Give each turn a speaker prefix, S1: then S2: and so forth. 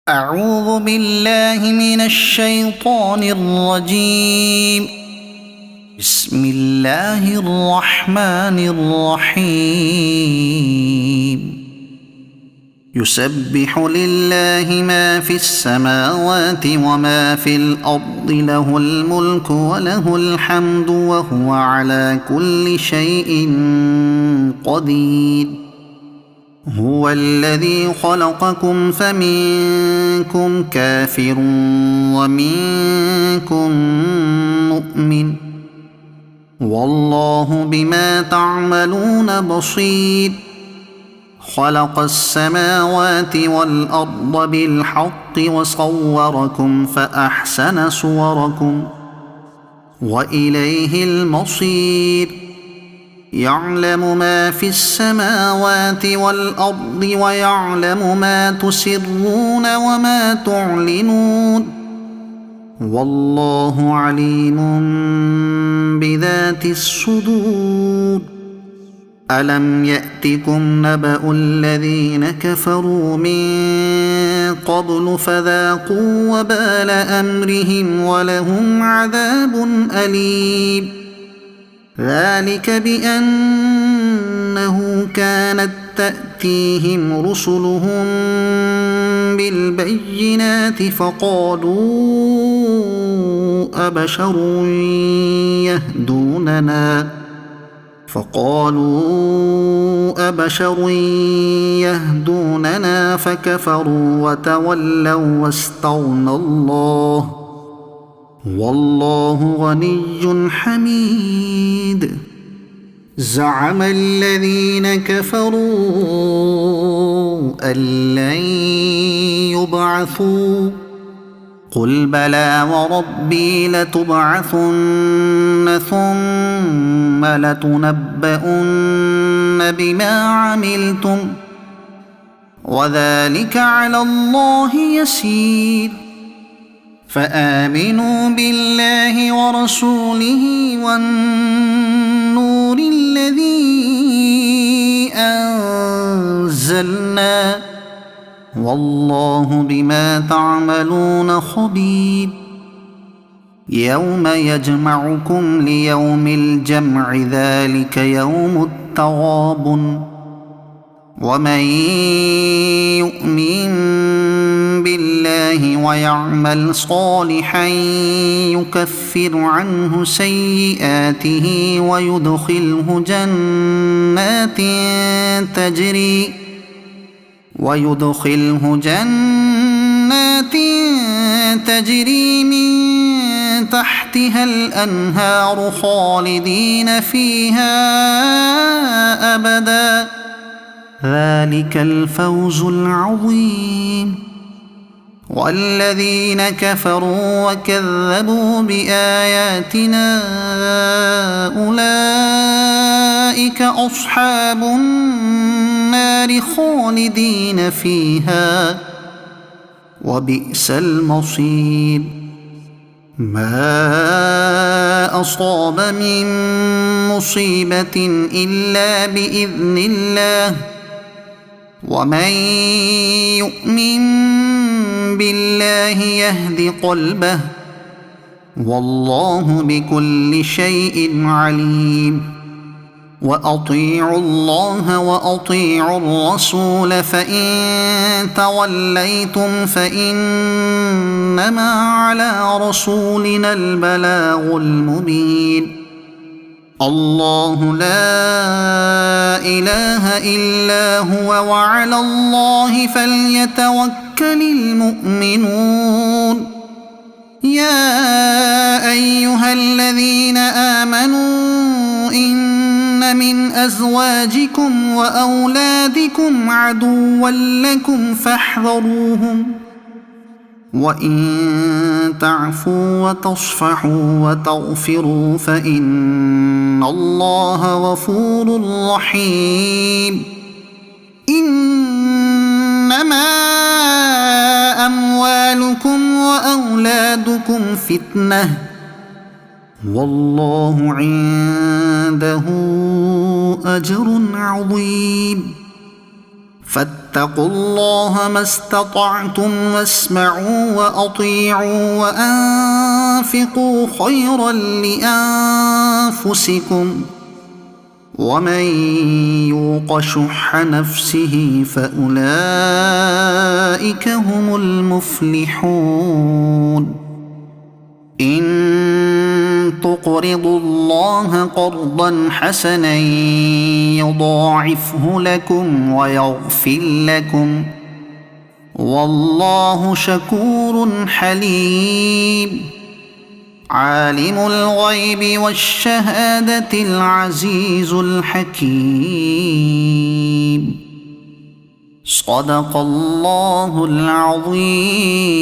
S1: أعوذ بالله من الشيطان الرجيم. بسم الله الرحمن الرحيم. يسبح لله ما في السماوات وما في الأرض، له الملك وله الحمد وهو على كل شيء قدير. هو الذي خلقكم فمنكم كافر ومنكم مؤمن، والله بما تعملون بصير. خلق السماوات والأرض بالحق وصوركم فأحسن صوركم وإليه المصير. يعلم ما في السماوات والأرض ويعلم ما تسرون وما تعلنون، والله عليم بذات الصدور. ألم يأتكم نبأ الذين كفروا من قبل فذاقوا وبال أمرهم ولهم عذاب أليم. ذلك بأنه كانت تأتيهم رسلهم بالبينات فقالوا أبشر يهدوننا فكفروا وتولوا واستغنى الله، والله غني حميد. زعم الذين كفروا أن لن يبعثوا، قل بلى وربي لتبعثن ثم لتنبؤن بما عملتم وذلك على الله يسير. فآمنوا بالله ورسوله والنور الذي أنزلنا، والله بما تعملون خبير. يوم يجمعكم ليوم الجمع، ذلك يوم التغابن. ومن يؤمن بالله ويعمل صالحا يكفر عنه سيئاته ويدخله جنات تجري من تحتها الأنهار خالدين فيها أبدا، ذلك الفوز العظيم. والذين كفروا وكذبوا بآياتنا أولئك أصحاب النار خالدين فيها وبئس المصير. ما أصاب من مصيبة إلا بإذن الله، ومن يؤمن بالله يهد قلبه، والله بكل شيء عليم. وأطيعوا الله وأطيعوا الرسول، فإن توليتم فإنما على رسولنا البلاغ المبين. الله لا إله إلا هو وعلى الله فليتوكل المؤمنون. يا أيها الذين آمنوا إن من أزواجكم وأولادكم عدوا لكم فاحذروهم، وإن تعفوا وتصفحوا وتغفروا فإن الله غفور رحيم. إنما أموالكم وأولادكم فتنة، والله عنده أجر عظيم. فاتقوا الله ما استطعتم واسمعوا وأطيعوا وأنفقوا خيرا لأنفسكم ومن يوق شح نفسه فأولئك هم المفلحون إن تقرضوا الله قرضا حسنا يضاعفه لكم ويغفر لكم والله شكور حليم عالم الغيب والشهادة العزيز الحكيم صدق الله العظيم.